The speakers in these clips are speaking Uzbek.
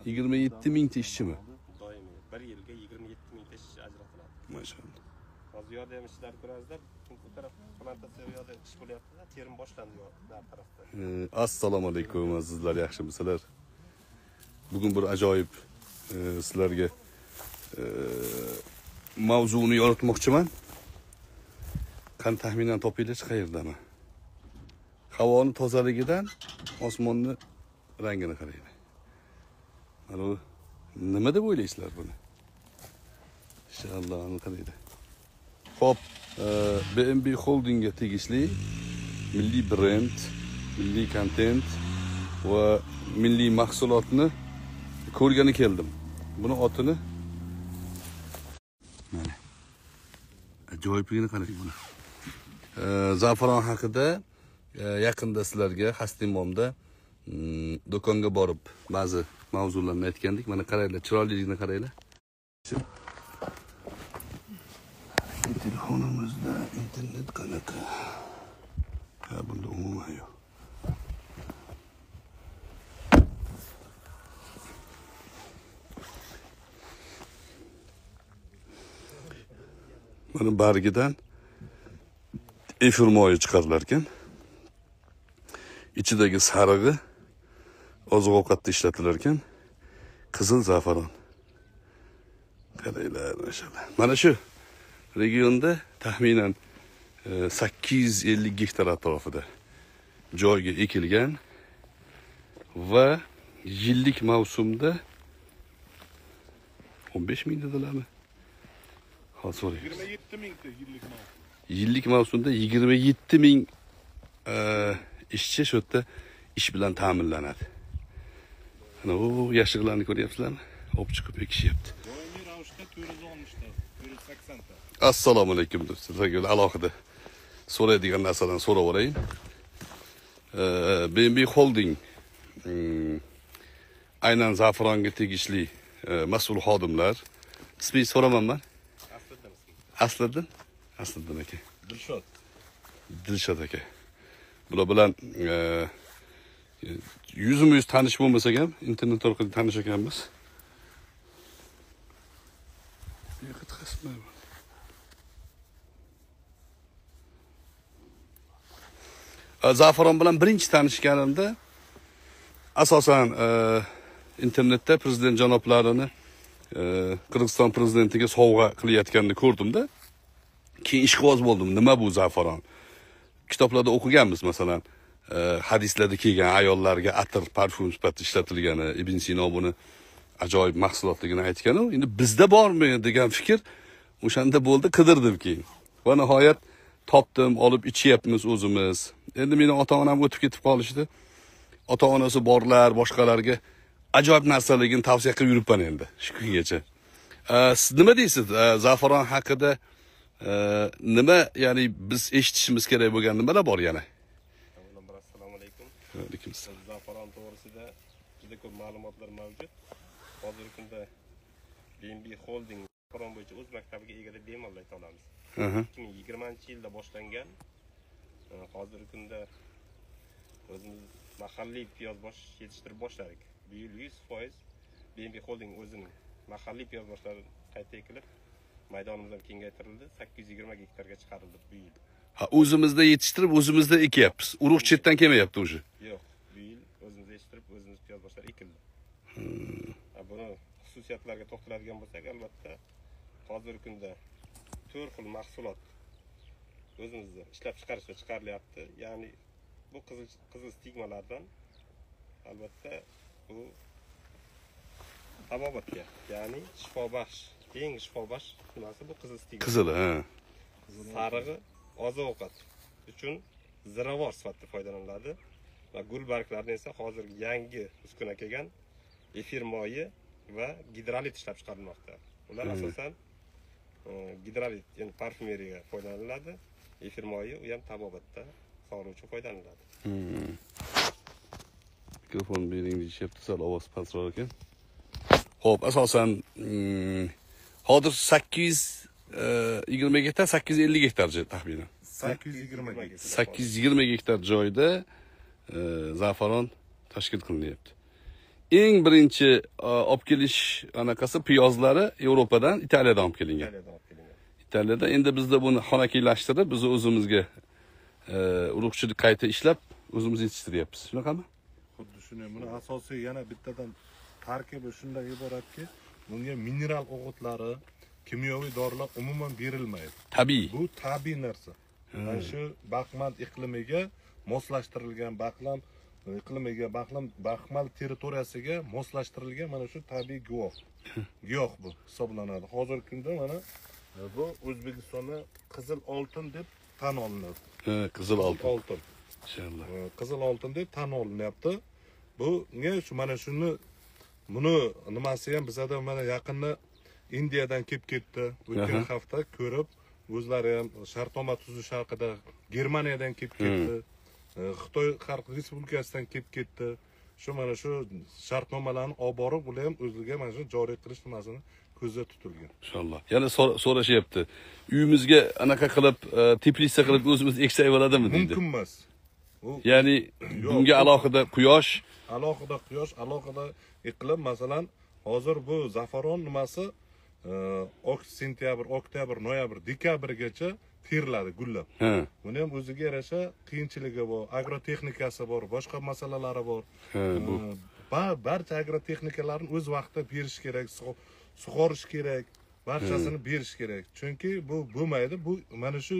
27 mingta ishchimi? Doimiy. Bir yilga 27 mingta ish ajratiladi. Maşallah. Hozir yo'lda ham ishlar ko'rasizlar. Bu taraf plantatsiya yo'lda ish bo'lyapti-da, terim boshlandi yo'l tarafda. Assalomu alaykum azizlar, yaxshimisizlar? Bugun bir ajoyib sizlarga mavzuni yoritmoqchiman. Qani taxminan topinglar qayerdaman? Havoni tozaligidan osmonni rangini qaranglar. Mana nima deb o'ylaysizlar buni? Inshaalloh aniqlaydi. Xo'p, BNB Holdingga tegishli milliy brend, milliy kontent va milliy mahsulotni ko'rgani keldim. Buni otini mana ajoyibligini qarang buni. Zafaron haqida yaqinda sizlarga Hastimomda do'konga borib ba'zi mavzularni aytgandik. Mana qaranglar, chiroyliligini qaranglar. Telefonimizda internet qanaqa? Ha, bunda umuman yo'q. Mana bargidan efir moyi chiqarilar ekan. Ichidagi sarig'i oziq-ovqatda ishlatilar ekan. Qizil zafaron. Qaranglar, maşallah. Mana shu regionda taxminan 850 gektar atrofida joyga ekilgan va yillik mavsumda 15 ming dedilarmi? Hozir 27 mingta yillik mavsum. Yillik mavsumda 27 ming ishchi shu yerda ish bilan ta'minlanadi. Ana o yashiqlarni ko'ryapsizlarmi? Olib chiqib ekishyapti. Doimiy ravishda 410 ta, 480 ta. Assalomu alaykum do'stlar. Alohida so'raydigan narsadan so'rab o'rayin. BNB Holding aynan Zafaronga tegishli mas'ul xodimlar. Ismingizni so'ramanman? Asliddin aka. Dilshod aka. Bular bilan yuzma-yuz tanish bo'lmasak ham internet orqali tanish ekanmiz. Zafaron bilan birinchi tanishganimda asosan internetda prezident janoblarini Qirg'iziston prezidentiga sovg'a qilayotganini ko'rdimda. Keyin ishqiboz bo'ldim. Nima bu zafaron? Kitoblarda o'qiganmiz, masalan, hadislarda kelgan ayollarga atir, parfum sifatida ishlatilgani, Ibn Sino buni ajoyib mahsulotligini aytgan. Endi bizda bormi degan fikr o'shanda bo'ldi, qidirdim keyin. Va nihoyat topdim, olib ichyapmiz o'zimiz. Endi meni ota-onam o'tib ketib qolishdi. Ota-onasi borlar, boshqalarga ajoyib narsaligini tavsiya qilib yuribman endi shu kungacha. Siz nima deysiz? Zafaron haqida nima, ya'ni biz eshitishimiz kerak bo'lgan nimalar bor yana? Assalomu alaykum. Va alaykum assalom. Zafaron to'g'risida juda ko'p ma'lumotlar mavjud. Hozirgi kunda BNB Holding Zafaron bo'yicha o'z maktabiga ega deb bemalol ayta olamiz. 2020-yilda boshlangan. Hozirgi kunda o'zimiz mahalliy piyozbosh yetishtirib boshladik. Bu yil 100% BNB Holding o'zining mahalliy piyozboshlarini qayta ekilib, maydonimiz ham kengaytirildi, 820 gektarga chiqarildi bu yil. Ha, o'zimizda yetishtirib, o'zimizda ekyapmiz. Urug' chetdan kelmayapti o'sha. Yo'q, bu yil o'zimiz yetishtirib, o'zimiz piyozboshlar ekildi. Buni xususiyatlarga to'xtaladigan bo'lsak, albatta hozirgi kunda 4 xil mahsulot o'zimizda ishlab chiqarishga chiqarilyapti. Ya'ni bu qizil stigmalardan albatta bu tabobatga, ya'ni shifobaxsh, eng shifobaxsh nimasi bu qizil stigma. Qizil, ha. Sarig'i oziq-ovqat uchun ziravor sifatida foydalaniladi va gul barglaridan esa hozirgi yangi uskuna kelgan efir moyi va gidrolit ishlab chiqarilmoqda. Ular asosan gidrolit, ya'ni parfumeriyaga foydalaniladi. Efir moyi u ham tabobatda sog'liq uchun foydalaniladi. Mikrofon bering deyishyapti, sal ovoz pastroq ekan. Xo'p, asosan hozir 820 gektar, 850 gektar taxminan. 820 gektar. 820 gektar joyda zafaron tashkil qilinyapti. eng birinchi olib kelish anaqasi piyozlari Yevropadan, Italiyadan olib kelingan. Italiyada olib kelingan. Italiyada endi bizda buni xonakiylashtirib, biz o'zimizga urug'chilik qayta ishlab, o'zimiz yetishtiryapmiz. Shunaqami? Xuddi shunday. Buni asosiy yana bittadan tarkibi shunday iboratki, bunga mineral o'g'itlari, kimyoviy dorilar umuman berilmaydi. Tabiiy. Bu tabiiy narsa. Mana shu Baxmal iqlimiga moslashtirilgan, Baxmal territoriyasiga moslashtirilgan mana shu tabiiy giyoh bu hisoblanadi. Hozirgi kunda mana bu O'zbekistonda qizil oltin deb tan olinadi. Qizil oltin. Oltin. Inshaalloh. Qizil oltin deb tan olinyapti. Bunga mana shuni buni nimasi ham bizada mana yaqinda Indiyadan kelib ketdi. O'tgan hafta ko'rib, o'zlari ham shartnoma tuzish haqida Germaniyadan kelib ketdi. Xitoy Xalq Respublikasidan kelib ketdi. Shu mana shu shartnomalarni olib borib, ular ham o'ziga mana shu joriy qilish nimasini ko'zda tutilgan. Inshaalloh. Yana so'rashyapti. Uyimizga anaqa qilib, teplitsa qilib o'zimiz eksak bo'ladimi deydi. Mumkin emas. Ya'ni bunga alohida quyosh, alohida iqlim, masalan, hozir bu zafaron nimasi sentyabr, oktyabr, noyabr, dekabrgacha teriladi, gullab. Buni ham o'ziga yarasha qiyinchiligi bor, agrotexnikasi bor, boshqa masalalari bor. Barcha agrotexnikalarni o'z vaqtida berish kerak, sug'orish kerak, barchasini berish kerak. Chunki bu bo'lmaydi. Bu mana shu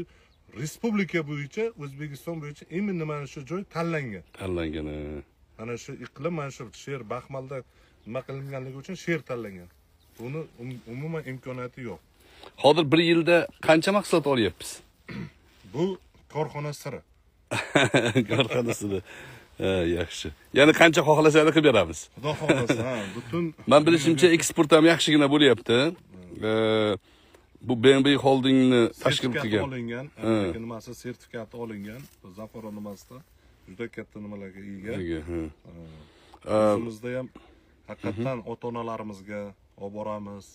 respublika bo'yicha, O'zbekiston bo'yicha imенно mana shu joy tanlangan. Mana shu iqlim mana shu sher Baxmalda nima qilinganligi uchun sher tanlangan. Buni umuman imkoniyati yo'q. Hozir bir yilda qancha mahsulot olyapmiz? Bu korxona siri. Korxonasida. Yaxshi. Ya'ni qancha xohlashadi qilib beramiz. Xudo xohlasa, butun men bilishimcha eksport ham yaxshigina bo'lyapti. Bu BNB Holdingni tashkil qilgan. Olingan, nimasi sertifikati olingan, Zafaron nimasida juda katta nimalarga ega. Bizda ham haqiqatan ota-onalarimizga olib boramiz,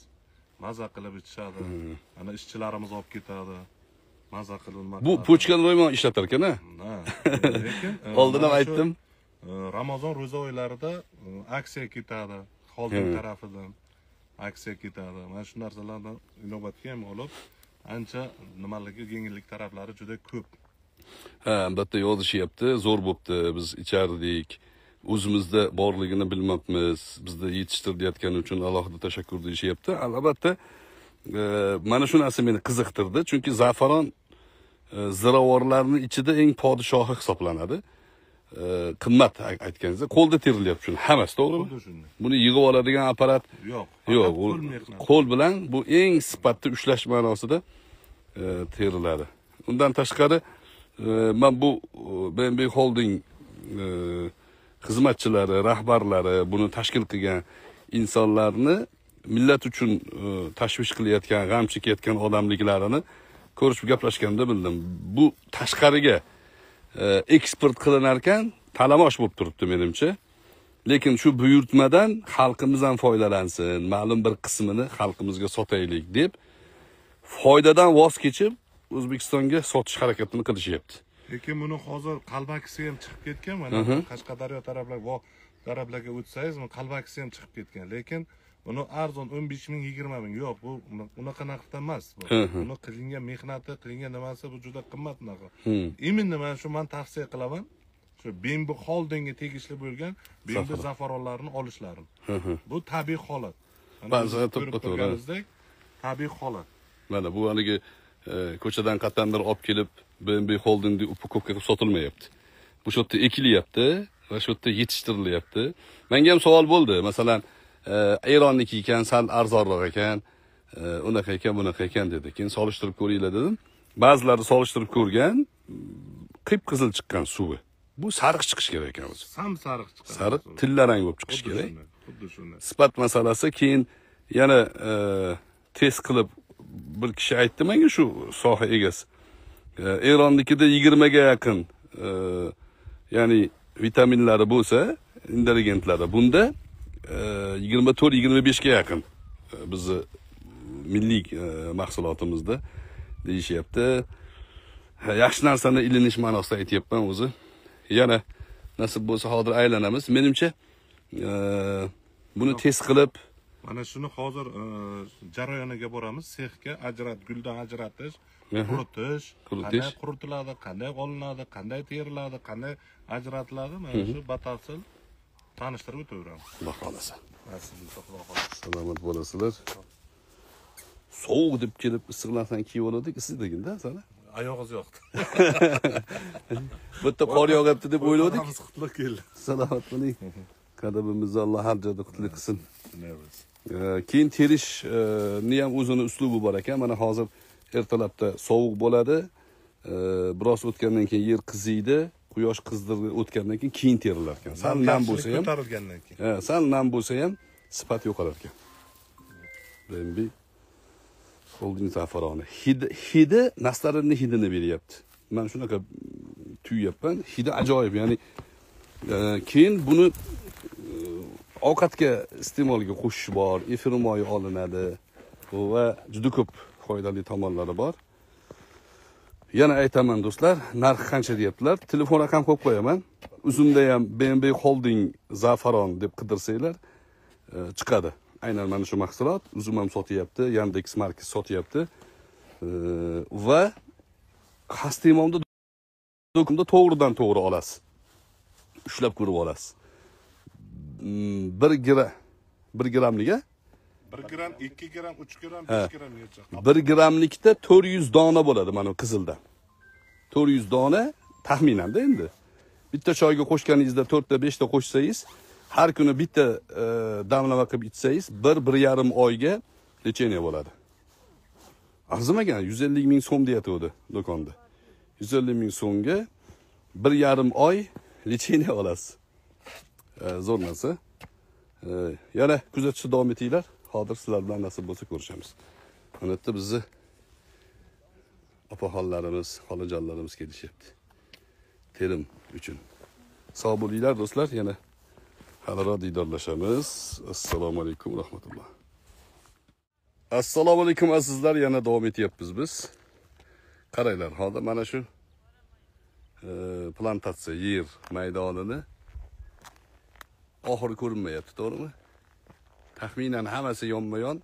maza qilib ichishadi. Ana ishchilarimiz olib ketadi. Maza qilib nima. Bu pochkani ro'yman ishlatar ekan-a? Lekin oldin ham aytdim. Ramazon ro'za oylarida aksiya ketadi, holding tarafidan aksiya ketadi. Mana shu narsalarni inobatga ham olib, ancha nimaligi, yengillik taraflari juda ko'p. Albatta yozishyapti, zo'r bo'pti, biz ichardik. O'zimizda borligini bilmabmiz. Bizda yetishtirayotgani uchun alohida tashakkur deyishyapti. Albatta, mana shu narsa meni qiziqtirdi, chunki zafaron ziravorlarning ichida eng podshohi hisoblanadi. Qimmat aytganingizda, qo'lda terilyapti shuni hammasi, to'g'rimi? Buni yig'ib oladigan apparat yo'q. Qo'l bilan bu eng sifatli ushlash ma'nosida teriladi. Undan tashqari, men bu BNB Holding xizmatchilari, rahbarlari, buni tashkil qilgan insonlarni millat uchun tashvish qilayotgan, g'am chekayotgan odamliklarini ko'rishib gaplashganda bildim. Bu tashqariga eksport qilinar ekan, talamosh bo'lib turibdi menimcha. Lekin shu buyurtmadan xalqimiz ham foydalansin, ma'lum bir qismini xalqimizga sotaylik deb foydadan voz kechib O'zbekistonga sotish harakatini qilishyapti. Lekin buni hozir qalbakisi ham chiqib ketgan, mana Qashqadaryo taraflarga o'tsangiz, qalbakisi ham chiqib ketgan. Lekin buni arzon 15 ming, 20 ming yo'q, bu unaqa narxda emas. Buni qilingan mehnati, qilingan nimasi bu juda qimmat narx. Imенно men shu tavsiya qilaman. Shu BNB Holdingga tegishli bo'lgan BNB zafaronlarini olishlarini. Bu tabiiy holat. Ba'zan turibmizdek, tabiiy holat. Mana bu haligi ko'chadan qattandir olib kelib BNB Holdingni upakopka qilib sotilmayapti. Bu yerda ekilyapti va shu yerda yetishtirilyapti. Menga ham savol bo'ldi. Masalan, Eronniki ekan, sal arzonroq ekan, unaqa ekan, bunaqa ekan dedi. Keyin solishtirib ko'ringlar dedim. Ba'zilari solishtirib ko'rgan, qip-qizil chiqqan suvi. Bu sariq chiqish kerak ekan o'zi. Sam sariq chiqadi. Sariq tillarang bo'lib chiqish kerak. Xuddi shunday. Sifat masalasi keyin yana test qilib bir kishi aytdi menga, shu soha egasi. Eronnikida 20 ga yaqin ya'ni vitaminlari bo'lsa, indirigentlari, bunda 24-25 ga yaqin bizni milliy mahsulotimizda deyishyapti. Yaxshi narsani ilinish ma'nosida aytyapman o'zi. Yana nasib bo'lsa hozir aylanamiz. Menimcha buni test qilib Mana shuni hozir jarayoniga boramiz. Sexga guldan ajratish, quritish, qanday quritiladi, qanday olinadi, qanday teriladi, qanday ajratiladi, mana shu batafsil tanishtirib o'taveramiz. Xudo xolasa. Salomat bo'lasizlar. Sovuq deb kelib issiqlardan kiyib oladik, issiqligida sana. Oyog'ingiz yo'qdi. Bitta qor yog'yapti deb o'yladik. Qutlug keldi. Salomat bo'ling. Qadabimizni Alloh har joyda qutlik qilsin. Keyin terishni ham o'zini uslubi bor ekan. Mana hozir ertalabda sovuq bo'ladi. Biroz o'tgandan keyin yer qiziydi. Quyosh qizdirib o'tgandan keyin terilar ekan. Sal nam bo'lsa ham ko'tarilgandan keyin. Sal nam bo'lsa ham sifat yo'qolar ekan. Rembi Holding zafaroni. Hidi nastarinni hidini beryapti. Men shunaqa tuyyapman. Hidi ajoyib, ya'ni keyin buni ovqatga iste'molga qo'shish bor, efir moyi olinadi va juda ko'p foydali tomonlari bor. Yana aytaman do'stlar, narxi qancha deyaptilar? Telefon raqam qo'yib qo'yaman. Uzumda ham BNB Holding zafaron deb qidirsanglar chiqadi. Aynan mana shu mahsulot uzum ham sotyapti, Yandex markasi sotyapti. Va xastemonda do'konda to'g'ridan to'g'ri olasiz. Ushlab ko'rib olasiz. 1 grammliga 1 gram, 2 gram, 3 gram, 5 gram yercha. 1 grammlikda 400 dona bo'ladi mana qizilda. 400 dona taxminan-da endi. Bitta choyga qo'shganingizda 4 ta 5 ta qo'shsangiz, har kuni bitta damlama qilib ichsangiz, 1-1,5 oyga lecheniya bo'ladi. Arzimagan 150 ming so'm deyatdi do'konda. 150 ming so'mga 1,5 oy lecheniya olasiz. Zo'r narsa. Yana kuzatishda davom etinglar. Hozir sizlar bilan nasib bo'lsa ko'rishamiz. Mana yerda bizni opaxonlarimiz, xolajonlarimiz kelishyapti. Terim uchun. Sog' bo'linglar do'stlar, yana haliroq diydorlashamiz. Assalomu alaykum rahmatulloh. Assalomu alaykum azizlar, yana davom etyapmiz biz. Qaranglar, hozir mana shu plantatsiya yer maydonini oxiri ko'rinmayapti, to'g'rimi? Taxminan hammasi yonma-yon.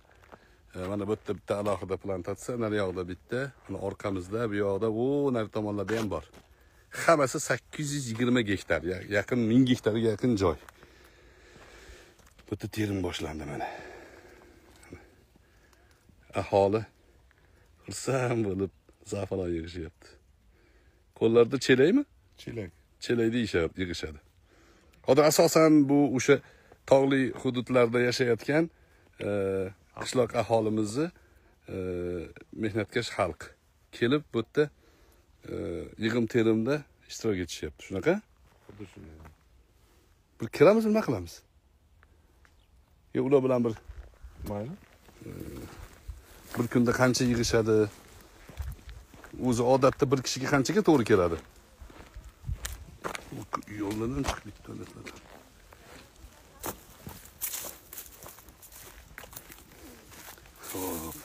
Mana bu yerda bitta alohida plantatsiya, nari yoqda bitta, mana orqamizda, bu yoqda, nari tomonlarda ham bor. Hammasi 820 gektar, yaqin 1000 gektarga yaqin joy. Bu yerda terim boshlandi mana. Aholi xursand bo'lib zafaron yig'ishyapti. Qo'llarda chelakmi? Chelak. Chelakda yig'ishadi. Hozir asosan bu o'sha tog'li hududlarda yashayotgan qishloq aholimizni mehnatkash xalq kelib bu yerda yig'im-terimda ishtirok etishyapti. Shunaqa? Xuddi shunday. Bir kiramiz, nima qilamiz? Ular bilan bir mayli. Bir kunda qancha yig'ishadi? O'zi odatda bir kishiga qanchaga to'g'ri keladi? Yo'ldan chiqdik davlatlar. Xo'p.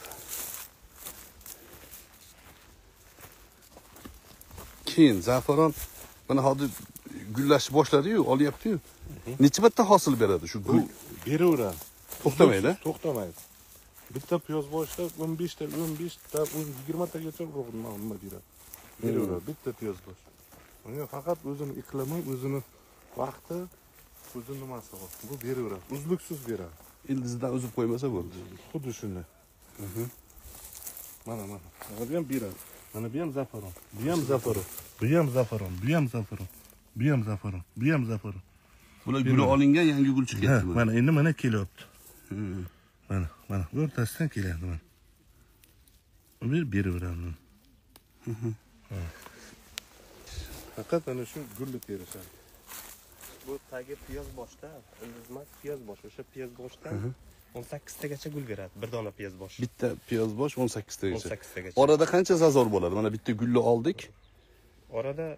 Keyin zafaron mana hozir gullashni boshladi-yu, olyapti-yu. Necha marta hosil beradi shu gul? Beraveradi. To'xtamaydi. To'xtamaydi. Bitta piyoz boshlab 15 ta, 20 tagacha nima beradi. Beraveradi bitta piyoz bosh. Unga faqat o'zini iqlimi, o'zini vaqti, o'zini nimasi bor. Bu beraveradi. Uzluksiz beradi. Ildizidan uzib qo'ymasa bo'ldi. Xuddi shunday. Mana. Mana bu ham beradi. Mana bu ham zafaron. Bu ham zafaron. Bu ham zafaron. Bu ham zafaron. Bu ham zafaron. Bu ham zafaron. Bular guli olingan yangi gul chiqyapti. Mana endi mana kelyapti. Mana o'rtasidan kelyapti mana. Uni beraveradi. Faqat ana shu gulni terishadi. Bu tagi piyoz boshda, ildiz piyoz bosh, o'sha piyoz boshdan 18 tagacha gul beradi. Bir dona piyoz bosh. Bitta piyoz bosh 18 tagacha. 18 tagacha. Orada qancha zazor bo'ladi? Mana bitta gulni oldik. Orada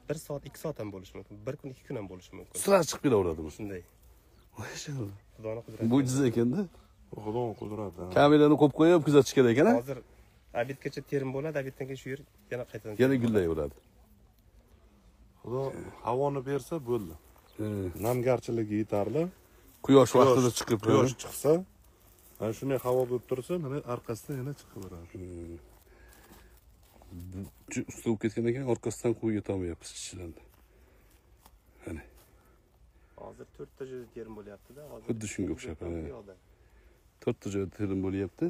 1 soat, 2 soat ham bo'lishi mumkin. 1 kun, 2 kun ham bo'lishi mumkin. Sira chiqib kelaveradimi? Shunday. Maşallah. Xudoning qudrati. Mo'jiza ekanda. Xudoning qudrati. Kamerani qo'yib qo'yib kuzatish kerak ekan. Hozir abitgacha terim bo'ladi, abitdan keyin shu yer yana qaytadan. Yana gullayveradi. Xudo havoni bersa bo'ldi. Namgarchiligi yetarli. Quyosh vaqtida chiqib, quyosh chiqsa, mana shunday havo bo'lib tursa, mana orqasidan yana chiqib boradi. Usta bo'lib ketgan ekan, orqasidan quvib yetolmayapmiz ishchilarni. Mana. Hozir 4 ta joyda terim bo'lyapti-da, hozir. Xuddi shunga o'xshab. 4 ta joyda terim bo'lyapti.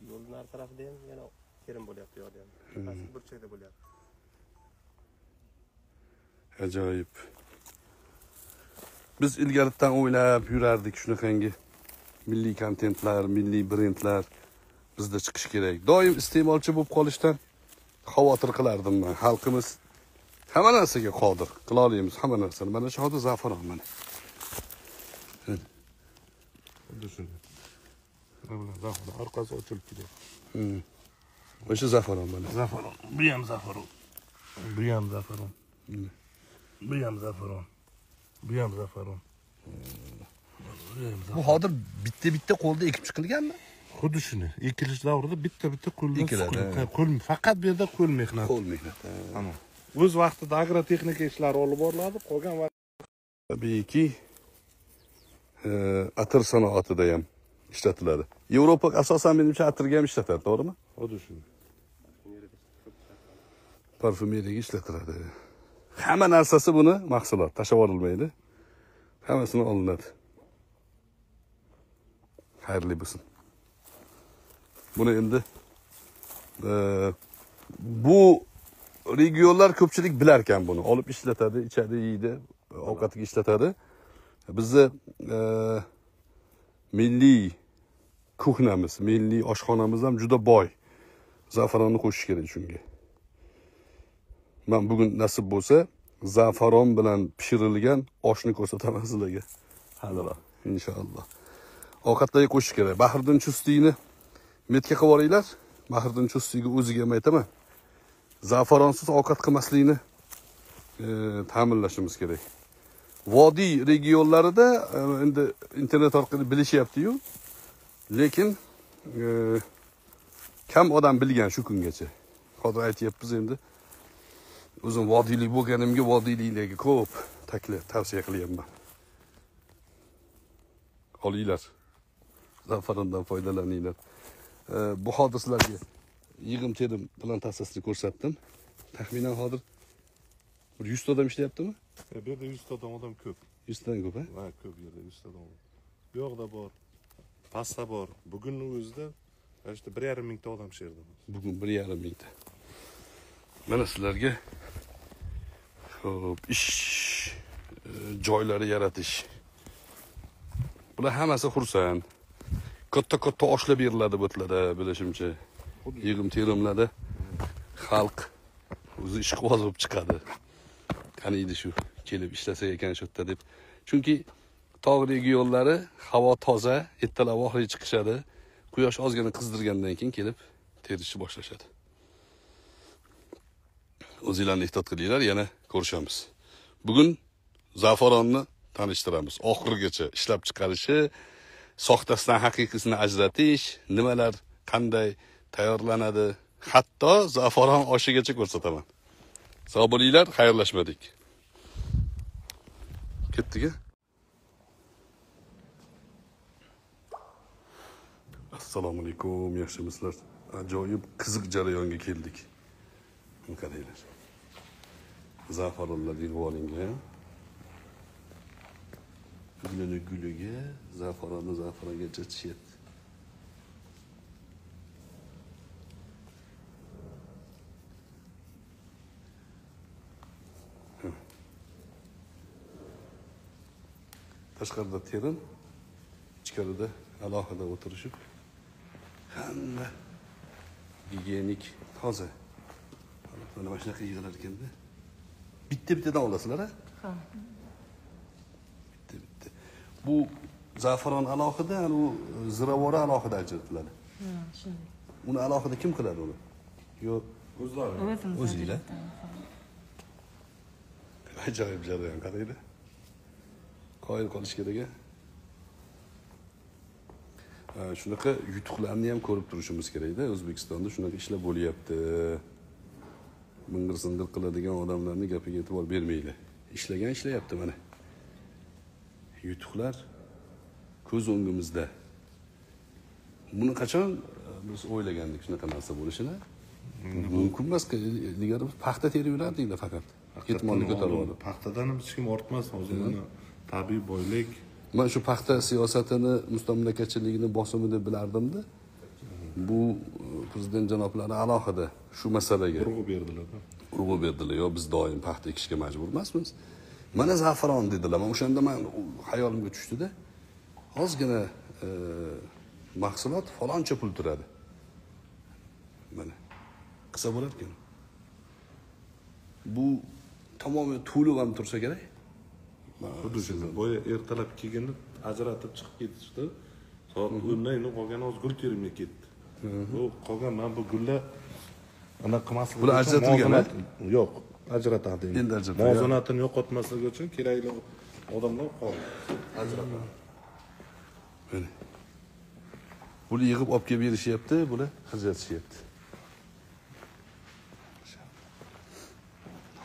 Yo'lning har tarafida ham yana terim bo'lyapti yo'lda ham. Pastki burchakda bo'lyapti. Ajoyib. Biz ilgaridan o'ylab yurardik shunaqangi milliy kontentlar, milliy brendlar bizda chiqish kerak. Doim iste'molchi bo'lib qolishdan xavotir qilardim men. Xalqimiz hamma narsaga qodir. Qila olamiz hamma narsani. Mana shu hozir zafaron mana. Xuddi shunday. Mana zafaron orqasi ochilib ketadi. O'sha zafaron mana. Zafaron. Bu ham zafaron. Bu ham zafaron. Bu ham zafaron. Bu ham zafaron. Bu hozir bitta qo'lda ekib chiqilganmi? Xuddi shuni. Ekilish davrida bitta qo'lda Ekiladi. qo'l, faqat bu yerda qo'l mehnati. Qo'l mehnati. Ana. O'z vaqtida agrotexnika ishlari olib boriladi, qolgan vaqt Tabiiyki atir sanoatida ham ishlatiladi. Yevropa asosan menimcha atirga ham ishlatadi, to'g'rimi? xuddi shuni. Parfumeriyaga ishlatiladi. Hamma narsasi buni mahsulot tashlab yuborilmaydi. Hammasini olinadi. Xayrli bo'lsin. Buni endi bu regionlar ko'pchilik bilar ekan buni. Olib ishlatadi, ichadi, yeydi, ovqatiga ishlatadi. Bizni milliy kuxnamiz, milliy oshxonamiz ham juda boy. Zafaronni qo'shish kerak shunga. Men bugun nasib bo'lsa, zafaron bilan pishirilgan oshni ko'rsataman sizlarga. Haliroq, inshaalloh. Ovqatlarga qo'shish kerak. Bahriddin Chustiyni metga qilib yuboringlar. Bahriddin Chustiyga o'ziga ham aytaman. Zafaronsiz ovqat qilmaslikni ta'minlashimiz kerak. Vodiy regionlarida endi internet orqali bilishyapti-yu, lekin kam odam bilgan shu kungacha. Hozir aytyapmiz endi. O'zim vodiylik bo'lganimga vodiyliklarga ko'p taklif, tavsiya qilyapman. Olinglar. Zafarondan foydalaninglar. Bu hozir sizlarga yig'im-terim plantatsiyasini ko'rsatdim. Taxminan hozir 100 ta odam ishlayaptimi? Bu yerda 100 tadan odam ko'p. 100 tadan ko'p, ha? Ha, ko'p yerda 100 tadan. Yo'qda bor. Pastda bor. Bugunning o'zida işte 1,5 mingta odam shu yerda. Bugun 1,5 mingta. Mana sizlarga xo'p, ish joylari yaratish. Bular hammasi xursand. Katta oshlar beriladi bu yerlarda, bilishimcha. Yig'im-terimlarda xalq o'zi ishqiboz bo'lib chiqadi. Qaniydi shu kelib ishlasak ekan shu yerda deb. Chunki tog' regionlari havo toza, ertalab oxirgi chiqishadi. Quyosh ozgina qizdirgandan keyin kelib terishni boshlashadi. O'zinglarni ehtiyot qilinglar, yana ko'rishamiz. Bugun zafaronni tanishtiramiz. Oxirigacha ishlab chiqarishi, soxtasidan haqiqiysini ajratish, nimalar qanday tayyorlanadi, hatto zafaron oshigacha ko'rsataman. Sog' bo'linglar, xayrlashmadik. Ketdik-a? Assalomu alaykum, yaxshimisizlar? Ajoyib qiziq jarayonga keldik. Qaranglar. Zafaronlar yig'ib olingan. Guliga zafaronga chatishyapti. Tashqarida terim, ichkarida alohida o'tirishib, hamma gigiyenik toza. Mana mana shunaqa yig'ilar ekanda. Bitta-bittadan olasizlar, ha? Ha. Bitta. Bu zafaron alohida, u ziravora alohida ajratiladi. Ha, shunday. Uni alohida kim qiladi uni? Yo, o'zlari. O'zinglar. Ajoyib jarayon, qaranglar. Qoyil qolish kerak. Shunaqa yutuqlarni ham ko'rib turishimiz kerak-da. O'zbekistonda shunaqa ishlar bo'lyapti. Ming'ir-sing'ir qiladigan odamlarning gapiga e'tibor bermanglar. ishlayapti mana. Yutuqlar ko'z o'ngimizda. Buni qachon biz o'ylagandik shunaqa narsa bo'lishini? Mumkin emas, ilgari paxta terib yurardiklar faqat. E'timolni ko'tarib. Paxtadan hech kim ortmas hozir mana tabiiy boylik. Men shu paxta siyosatini mustamlakachiligini bosimi deb bilardim-da. Bu prezident janoblari alohida shu masalaga urg'u berdilar-da. Urg'u berdilar. Yo biz doim paxta ekishga majbur emasmiz. Mana zafaron dedilar. Men o'shanda men hayolimga tushdi-da. Ozgina mahsulot faloncha pul turadi. Mana qilsa bo'lar ekan. Bu tamoman to'lib ham tursa kerak. Xuddi shu boya ertalab kelganda ajratib chiqib ketishdi. Soat 10dan endi qolgan oz gul terimga ketdi. Bu qolgan men bu gullar ana qilmaslik Bular ajratilgan, yo'q, ajratadi. Endi ajratadi. Muvozanatini yo'qotmaslik uchun kerakli odamlar qoldi. Ajratadi. Mana. Buni yig'ib olib kelib berishyapti, buni ajratishyapti.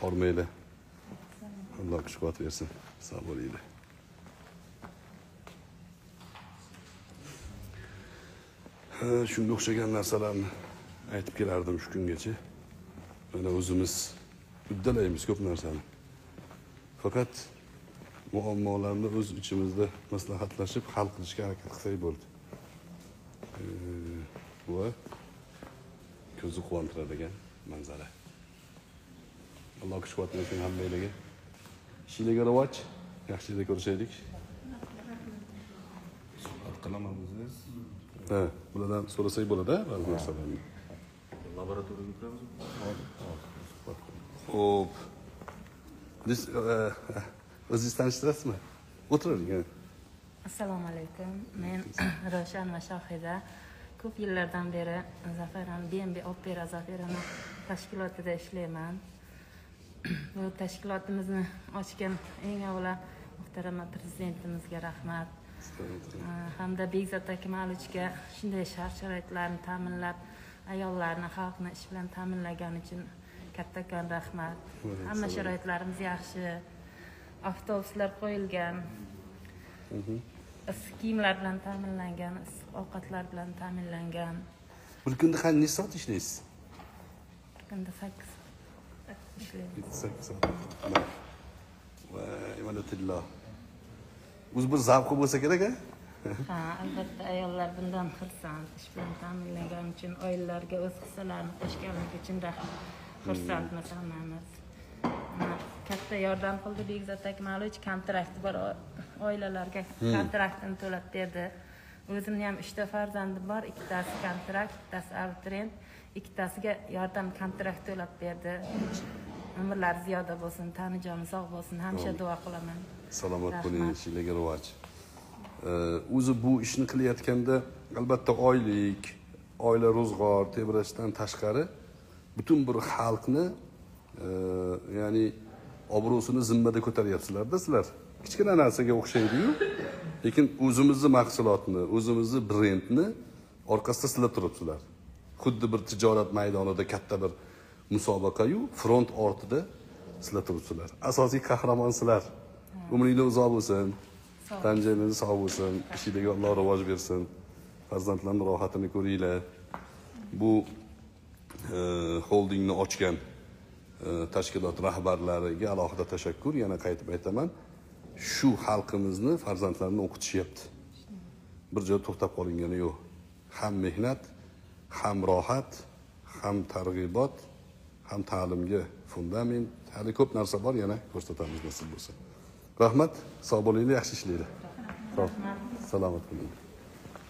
Hormaylar. Alloh kuch-quvvat bersin. Sog' bo'linglar. Shunga o'xshagan narsalarni aytib kelardim shu kungacha. Mana o'zimiz uddalaymiz ko'p narsani. Faqat muammolarni o'z ichimizda maslahatlashib hal qilishga harakat qilsak bo'ldi. Bu ko'zni quvontiradigan manzara. Alloh kuch-quvvat bersin hammanglarga. Ishinglarga rivoj, yaxshilik ko'rishaylik. Suhbat qilaman o'zingiz. Ha, bulardan so'rasak bo'ladi, ba'zi narsalarni. Laboratoriyaga kiramiz. Xo'p. Biz o'zingiz tanishtirasizmi? O'tiring. Assalomu alaykum. Men Ravshan va Shohida ko'p yillardan beri Zafaran BNB Opera Zafarani tashkilotida ishlayman. Bu tashkilotimizni ochgan eng avvalo muhtarama prezidentimizga rahmat. Hamda Bekzod Akmalovga shunday shart-sharoitlarni ta'minlab, ayollarni, xalqni ish bilan ta'minlagani uchun kattakon rahmat. Hamma sharoitlarimiz yaxshi. Avtobuslar qo'yilgan. Issiq kiyimlar bilan ta'minlangan, issiq ovqatlar bilan ta'minlangan. Bir kunda qancha soat ishlaysiz? Bir kunda 8 ishlaymiz. 8 soat. Voy, mana tilla. O'zi bir zavqi bo'lsa kerak-a? Ha, albatta ayollar bundan xursand. Ish bilan ta'minlangani uchun oilalarga o'z hissalarini qo'shganligi uchun xursandmiz hammamiz. Katta yordam qildi Bekzod Akmalovich, kontrakti bor oilalarga kontraktini to'lab berdi. O'zimning ham 3 ta farzandim bor, ikkitasi kontrakt, bittasi abituriyent, ikkitasiga yordam kontrakt to'lab berdi. Umrlari ziyoda bo'lsin, tanijoni sog' bo'lsin, hamisha duo qilaman. Salomat bo'ling, ishinglarga rivoj. O'zi bu ishni qilayotganda albatta oylik, oila ro'zg'or tebrashdan tashqari butun bir xalqni ya'ni obro'sini zimmada ko'taryapsizlar-da sizlar. Kichkina narsaga o'xshaydi-yu, lekin o'zimizning mahsulotni, o'zimizning brendni orqasida sizlar turibsizlar. Xuddi bir tijorat maydonida katta bir musobaqa-yu, front ortida sizlar turibsizlar. Asosiy qahramon sizlar. Umringiz uzoq bo'lsin. Tanjangiz sog' bo'lsin. Ishingizga Alloh rivoj bersin. Farzandlarning rohatini ko'ringlar. Bu holdingni ochgan tashkilot rahbarlariga alohida tashakkur. Yana qaytib aytaman. Shu xalqimizni farzandlarini o'qitishyapti. Bir joyda to'xtab qolingani yo'q. Ham mehnat, ham rohat, ham targ'ibot, ham ta'limga fundament, hali ko'p narsa bor, yana ko'rsatamiz nasib bo'lsa. Rahmat, sog' bo'linglar, yaxshi ishlaylar. Xo'p, salomat bo'ling.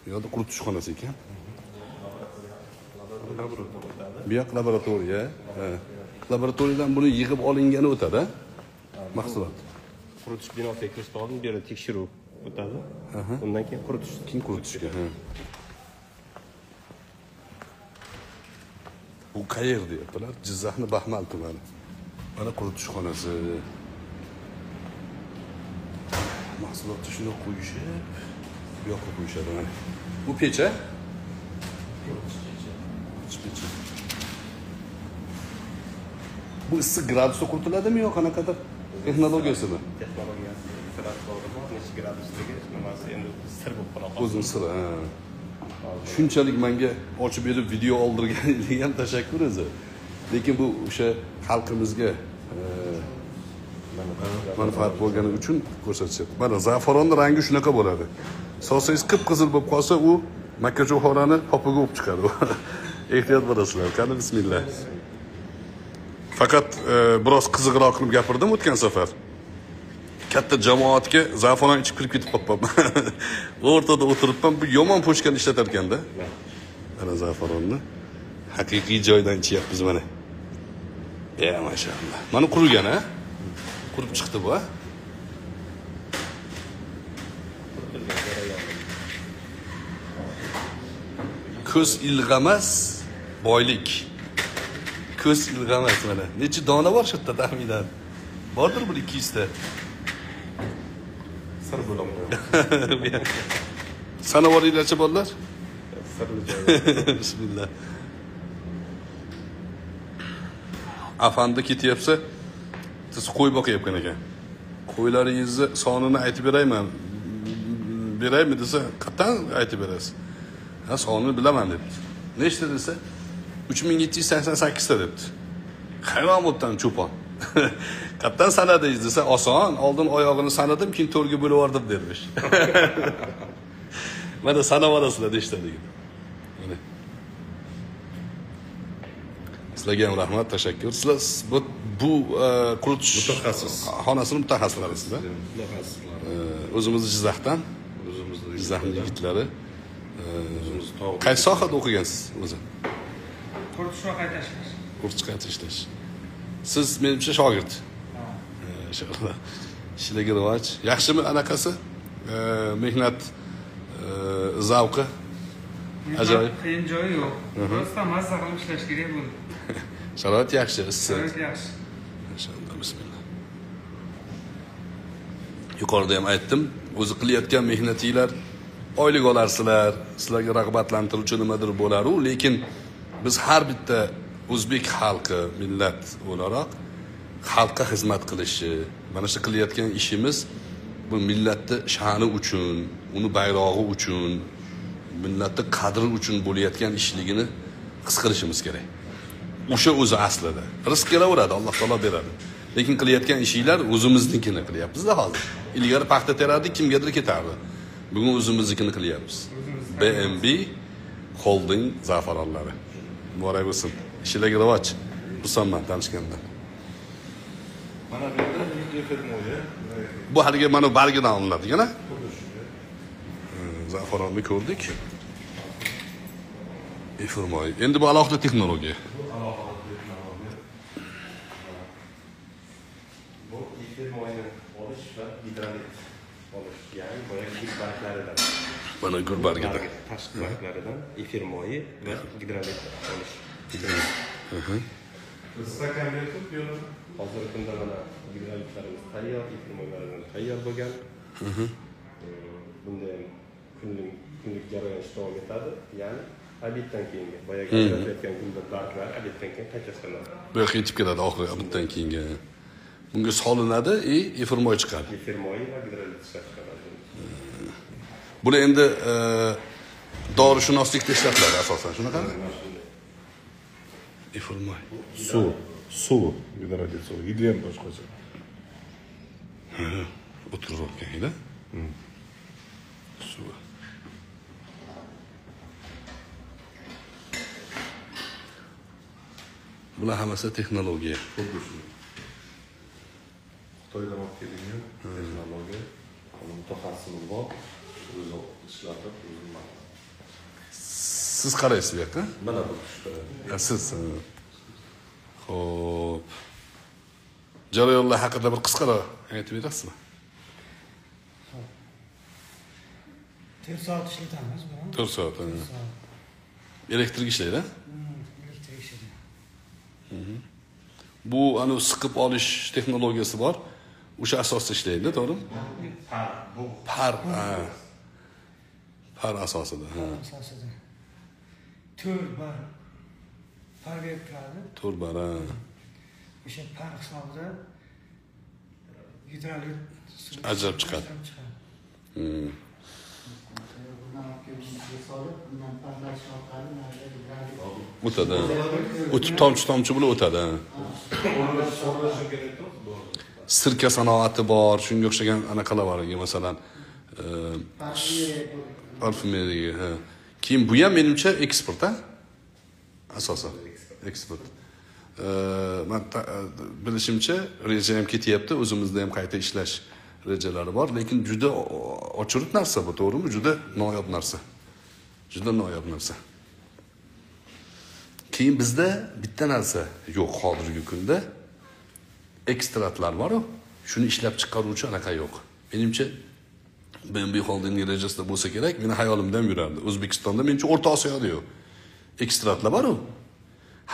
Bu yerda quritish xonasi ekan. Bu yoq laboratoriya. Laboratoriyadan buni yig'ib olingani o'tadi, mahsulot. Quritish binosiga kirishdan oldin bu yerda tekshiruv o'tadi. Undan keyin quritish. Keyin quritishga. Bu qayer deyaptilar? Jizzaxning Baxmal tumani. Mana quritish xonasi. Mahsulotni shuni qo'yishib, bu yoqqa qo'yishadi mana. Bu pech-a? Pech. Bu issiq gradusda quritiladimi yo qanaqadir? Texnologiyasimi? Texnologiyasi, temperaturasi bor, necha gradusdagi nimasi endi sir bo'lib qoladi. O'zim siri. Shunchalik menga ochib berib video oldirganingiz ham tashakkur o'zi. Lekin bu o'sha xalqimizga manfaat bo'lgani uchun ko'rsatishyapti. Mana zafaronni rangi shunaqa bo'ladi. Solsangiz qip-qizil bo'lib qolsa, u makkajo'xorani popiga o'pib chiqadi. Ehtiyot bo'lasizlar. Qani bismillah. Faqat biroz qiziqroq qilib gapirdim o'tgan safar. Katta jamoatga zafaron ichib kirib ketib qolibman. O'rtada o'tiribman, bu yomon pochkani ishlatar ekanda. Mana zafaronni haqiqiy joydan ichyapmiz mana. Ya mashallah. Mana qurigan a? Qurib chiqdi bu a? Ko'z ilg'amas boylik. Ko'z ilg'amas mana. Necha dona bor shu yerda taxminan? Bordir bir 200 ta. Sir bo'lib Sanovoringlarcha bolalar? sirli joy. Bismillah. Afandi ketyapsa, siz qo'y boqayotgan ekan. Qo'ylaringizni sonini aytib beraymi desa, qattan aytib berasiz. Ha, sonini bilaman debdi. Nechta desa, 3788 ta debdi. Hayron bo'ldim cho'pon. Qattan sanadingiz desa, oson. Oldin oyog'ini sanadim, keyin to'rga bo'lib yubordim dermish. Mana sanab olasizlar nechtaligini. Mana. Sizlarga ham rahmat, tashakkur. Sizlar bu quritish Mutaxassis. xonasini mutaxassislarisizlar. Mutaxassislar. O'zimiz Jizzaxdan, O'zimizda Jizzaxning yigitlari. o'zimiz tog'. Qaysi sohada o'qigansiz o'zi? Quritish va qayta ishlash. Quritish qayta ishlash. Siz menimcha shogird. Inshaalloh. Ishlarga rivoj. Yaxshimi anaqasi? Mehnat zavqi. Ajoyib. Qiyin joyi yo'q. Rostdan mazza qilib ishlash kerak bo'ldi. Sharoit yaxshi, issiq. Sharoit yaxshi. Inshaalloh, bismillah. Yuqorida ham aytdim, o'zi qilayotgan mehnatinglar oylik olarsizlar, sizlarga rag'batlantiruvchi nimadir bo'lar-u, lekin biz har bitta o'zbek xalqi, millat o'laroq xalqqa xizmat qilishi, mana shu qilayotgan ishimiz bu millatning sha'ni uchun, uni bayrog'i uchun, millatning qadri uchun bo'layotgan ishligini his qilishimiz kerak. O'sha o'zi aslida. Rizq kelaveradi, Alloh taolo beradi. Lekin qilayotgan ishinglar o'zimiznikini qilyapmiz-da hozir. Ilgari paxta terardik, kimgadir ketardi. Bugun o'zimiznikini qilyapmiz. BMB Holding zafaronlari. Muborak bo'lsin. Ishlarga rivoj. Xursandman tanishgandan. Mana bu yerda efirmoyi. Bu haliga mana bargidan olinadi-yana. Zafaronni ko'rdik. Efirmoy. Endi bu alohida texnologiya. Bu efir moyini olish va gidrolit olish, ya'ni boyagi gul barglaridan. Mana gul bargida. Tashqi barglaridan efir moyi va gidrolit olish. Stakan berib yo'llar. Hozirgi kunda mana gidrolitlarimiz tayyor, efir moylarimiz tayyor bo'lgan. Bunda ham kunlik jarayon davom etadi. Ya'ni obeddan keyingi boyagi aytayotgan gullar barglar obeddan keyin qayta ishlanadi. Bu yoqqa yetib keladi oxiri obeddan keyingi. Bunga solinadi, efirmoy chiqadi. Efir moyi va gidrolit ishlab chiqaradi. Buni endi dorishunoslikda ishlatiladi asosan, shunaqami? Efirmoy. Suv. Gidrolit suv. Hidi ham boshqacha. O'tirib suv. Bular hammasi texnologiya. Xuddi shu. Xitoydan olib kelingan texnologiya. Uni mutaxassisimiz bor. O'zi ishlatib, o'zi Siz qaraysiz bu yoqqa? mana bu tushda. Siz. Xo'p. Jarayonlar haqida bir qisqaroq aytib berasizmi? 4 soat ishlatamiz buni. 4 soat. Elektrik ishlaydi. Elektrik ishlaydi. Bu anu siqib olish texnologiyasi bor. O'sha asosda ishlaydi, to'g'rimi? Par asosida. Asosida. 4 bar par berib turadi. 4 bar. O'sha par hisobida yetarli Ajrab chiqadi. O'tadi. O'tib tomchi bo'lib o'tadi. Sirka sanoati bor, shunga o'xshagan anaqalar bor, masalan, parfumeriya. Keyin bu ham menimcha eksport, ha? Asosan eksport. Men bilishimcha, reja ham ketyapti, o'zimizda ham qayta ishlash rejalari bor, lekin juda ochiq narsa bu, to'g'rimi? Juda noyob narsa. Juda noyob narsa. Keyin bizda bitta narsa yo'q hozirgi kunda. Ekstratlar bor-ku, shuni ishlab chiqaruvchi anaqa yo'q. Menimcha BNB Holding rejasida bo'lsa kerak, meni hayolimda ham yurardi. O'zbekistonda menimcha O'rta Osiyoda yo'q. Ekstratlar bor-ku.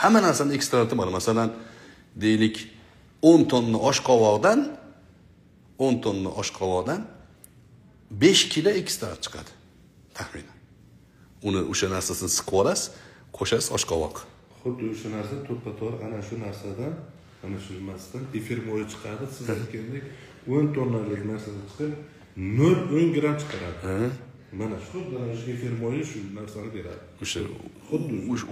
Hamma narsaning ekstrati bor. Masalan, deylik 10 tonna oshqovoqdan 5 kilo ekstrat chiqadi. Taxminan. Uni o'sha narsasini siqib olasiz, qo'shasiz oshqovoq. Xuddi o'sha narsa to'ppa-to'g'ri ana shu narsadan, ana shu narsadan efir moyi chiqadi. Siz aytgandek 10 tonnalik narsadan chiqib 0.10 gram chiqaradi. Mana shu efir moyi shu narsani beradi.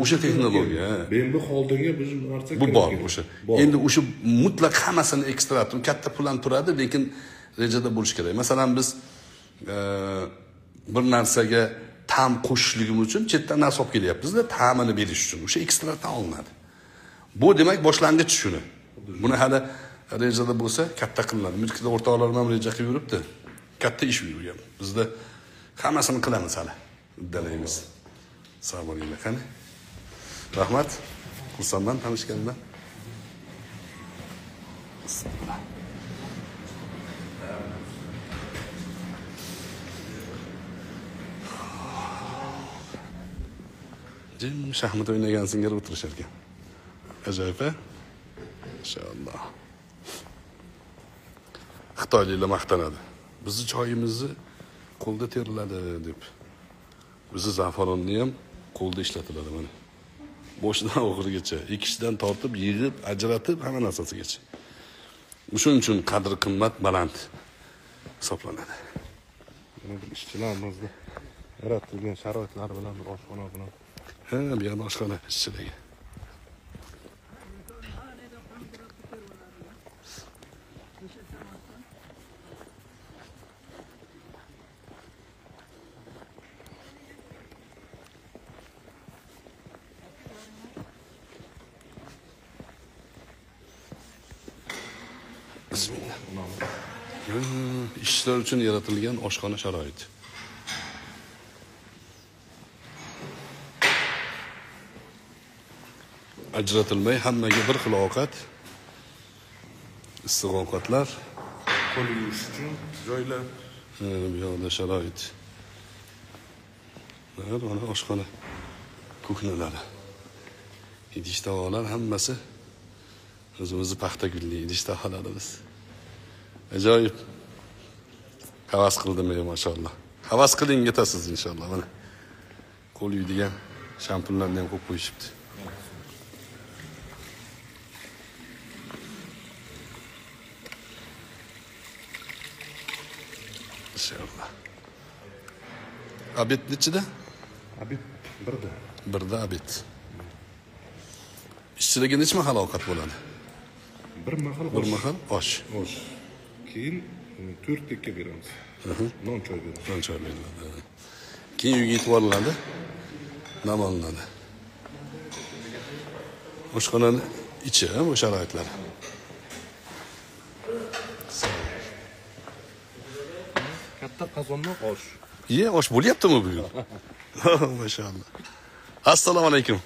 O'sha texnologiya. BNB Holdingga biz narsa bu bor o'sha. Endi o'sha mutlaq hammasini ekstrat, katta puldan turadi, lekin rejada bo'lish kerak. Masalan, biz bir narsaga ta'm qo'shishligimiz uchun chetdan narsa olib kelyapmiz-da, ta'mini berish uchun. O'sha ekstratdan olinadi. Bu demak boshlang'ich shuni. Buni hali rejada bo'lsa katta qilinadi. Mirkida o'rtoqlarim ham reja qilib yuribdi. Katta ish yurgan. Bizda hammasini qilamiz hali. Uddalaymiz. Sog' bo'linglar, qani. Rahmat. Xursandman tanishganimdan. Jim shaxmat o'ynagan singari o'tirishar ekan. Ajoyib, a? Inshaalloh. Xitoyliklar maqtanadi. Bizni choyimizni qo'lda teriladi deb. Bizi zafaronni ham qo'lda ishlatiladi mana. Boshidan oxirigacha, ekishdan tortib, yig'ib, ajratib, hamma narsasigacha. Shuning uchun qadr qimmat baland hisoblanadi. Mana bu ishchilarimizda yaratilgan sharoitlar bilan, oshxona bilan. Ha, bu yerda oshxona ishchiligi. Ishchilar uchun yaratilgan oshxona sharoiti. Ajratilmay hammaga bir xil ovqat, issiq ovqatlar, Qo'l yuvish uchun joylar. bu yoqda sharoit. Mana oshxona kuxnalari. Idish-tovoqlar hammasi o'zimizni paxta gulli idish-tovoqlarimiz. Ajoyib. Havas qildim, maşallah. Havas qiling, yetasiz inshaalloh. Mana qo'l yuydigan shampunlarni ham qo'yib qo'yishibdi. İnşallah. Abid nechida? Abid birda. Birda abid. Ishchilarga necha mahal ovqat bo'ladi? Bir mahal osh. Osh. Keyin 4 tekka beramiz. Non choy beramiz. Non choy beriladi. Keyin uyga yetib olinadi. Nam olinadi. Oshxonani ichi, bu sharoitlar. Katta qozonda osh. Osh bo'lyaptimi bugun? Maşallah. Assalomu alaykum.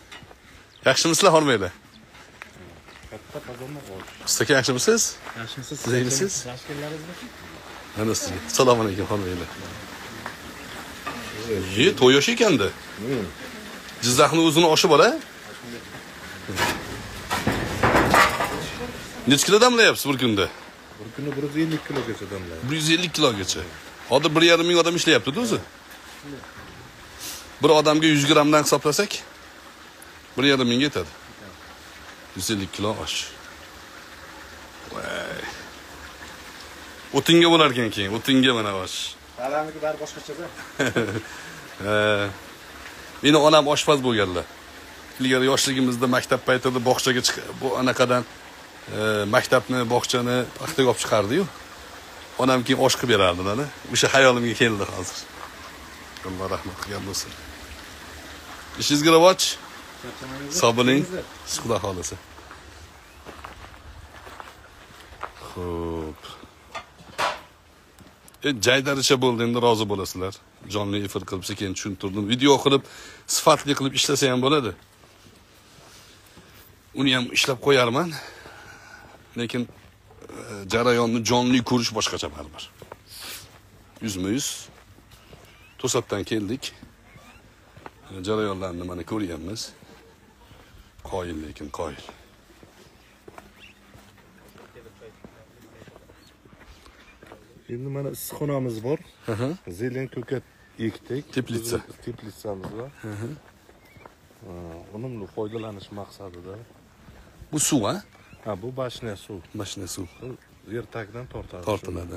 Yaxshimisizlar, hormaylar? Katta qozonda osh. Ustaka yaxshimisiz? Yaxshimisiz? Zaylisiz? Tashkillaringizmi? Mana sizga. Assalomu alaykum, hormaylar. To'y yosh ekanda. Jizzaxning o'zini oshi bor-a? Necha kilo damlayapsiz bir kunda? Bir kunda 150 kilogacha damlaydi. 150 kilogacha. Hozir 1,5 ming odam ishlayapti-da o'zi. Bir odamga 100 gramdan hisoblasak 1,5 mingga yetadi. 150 kilo osh. Voy. o'tinga bo'lar ekan keyin, o'tinga mana bosh. Dadamniki bari boshqacha-da. Meni onam oshpaz bo'lganlar. Ilgari yoshligimizda maktab paytida bog'chaga chiqib, bu anaqadan maktabni, bog'chani paxtaga olib chiqardi-yu. Onam keyin osh qilib berardi mana. O'sha hayolimga keldi hozir. Alloh rahmat qilgan bo'lsin. Ishingizga rivoj. Sog' bo'ling. Xudo xolasa. Xo'p. Jaydaricha bo'ldi, endi rozi bo'lasizlar. Jonli efir qilib keyin tushuntirdim. Video qilib, sifatli qilib ishlasa ham bo'ladi. Uni ham ishlab qo'yarman. Lekin jarayonni jonli ko'rish boshqacha baribir. 100% to'satdan keldik. Jarayonlarni mana ko'ryapmiz. Qoyil lekin qoyil. Endi mana issiqxonamiz bor. Zelen ko'kat ekdik. Teplitsamiz bor. Unumli foydalanish maqsadida. Bu suv, ha? Ha, bu bashna suv. Bashna suv. Yer tagidan tortadi. Tortiladi.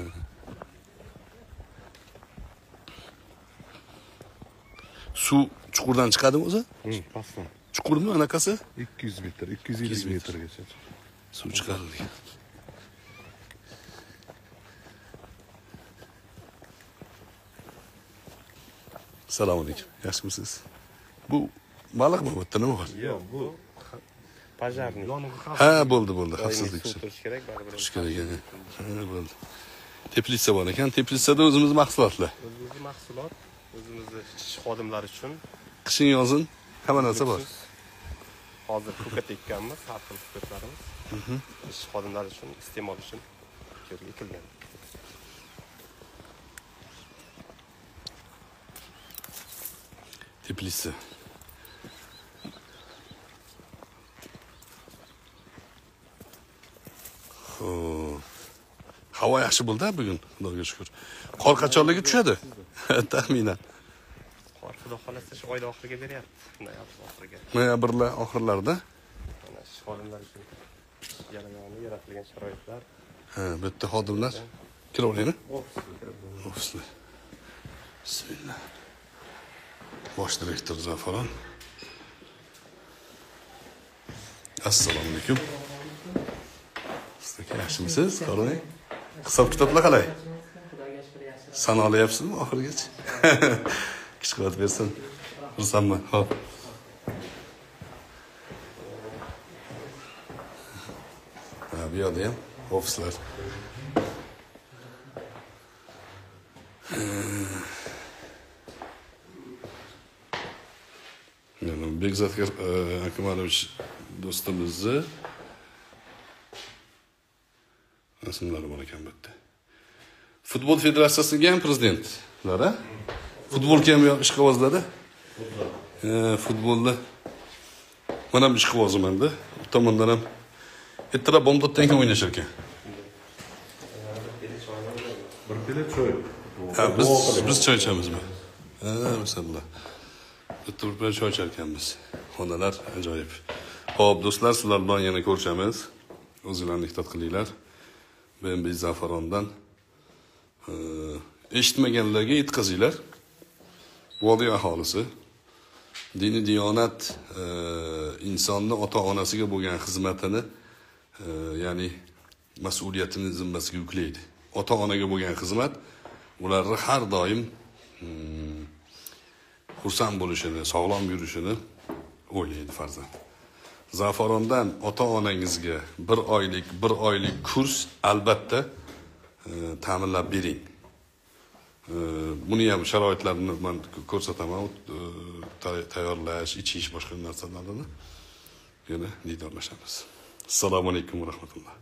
Suv chuqurdan chiqadimi o'zi? Pastdan. Chuqurmi anaqasi? 200 metr, 250 metrgacha. Suv chiqarilgan. Assalomu alaykum. Yaxshimisiz? Bu baliqmi bu yerda nima bor? Yo'q, bu pajarni. Ha, bo'ldi. Xavfsizlik Suv uchun. turish kerak, baribir. Turish kerak. Ha, bo'ldi. Teplitsa bor ekan. Teplitsada o'zimiz mahsulotlar. O'zimizni mahsulot, o'zimizni ish xodimlari uchun Qishin yozin hamma narsa bor. hozir ko'kat ekkanmiz, har xil ko'katlarimiz. Ish xodimlari uchun, iste'mol uchun ekilgan. Teplitsa. Havo yaxshi bo'ldi bugun, Xudoga shukr. Qor qachonlarga tushadi? Taxminan. Qor Xudo xolasa shu oyda oxiriga beryapti. Noyabr oxiriga. Noyabrlar oxirlarida. Mana ish xodimlari uchun jarayonni yaratilgan sharoitlar. Ha, bu yerda xodimlar kiraveraymi? Ofislar. Bismillah. Bosh direktor Zafaron. Assalomu alaykum. Sizlar yaxshimisiz? Qarang. Hisob kitoblar qalay? Sanolayapsizmi oxirigacha? Kuch quvvat bersin. Xursandman. Xo'p. Ha, bu yerda ham ofislar. Bekzat Akmalovich do'stimizni rasmlari bor ekan bu yerda. Futbol federatsiyasiga ham prezidentlar, ha? Futbolga ham yo'q ishqibozlarda. Futbolda mana bu ishqibozimanda, bu tomondan ham ertalab bomdoddan ham o'ynashar ekan. Bir pila choy. Ha, biz choy ichamizmi? Ha, masallan. Bitta bir choy ichar ekanmiz. Xonalar ajoyib. Xo'p, do'stlar, sizlar bilan yana ko'rishamiz. O'zinglarni ehtiyot qilinglar. BMB Zafarondan eshitmaganlarga yetkazinglar. Vodiy aholisi dini diyonat insonni ota-onasiga bo'lgan xizmatini, ya'ni mas'uliyatini zimmasiga yuklaydi. Ota-onaga bo'lgan xizmat ularni har doim xursand bo'lishini, sog'lom yurishini o'ylaydi farzand. Zafarondan ota-onangizga bir oylik kurs albatta ta'minlab bering. Buni ham sharoitlarini men ko'rsataman. Tayyorlash, ichish boshqa narsalarni yana diydorlashamiz. Assalomu alaykum va rahmatulloh.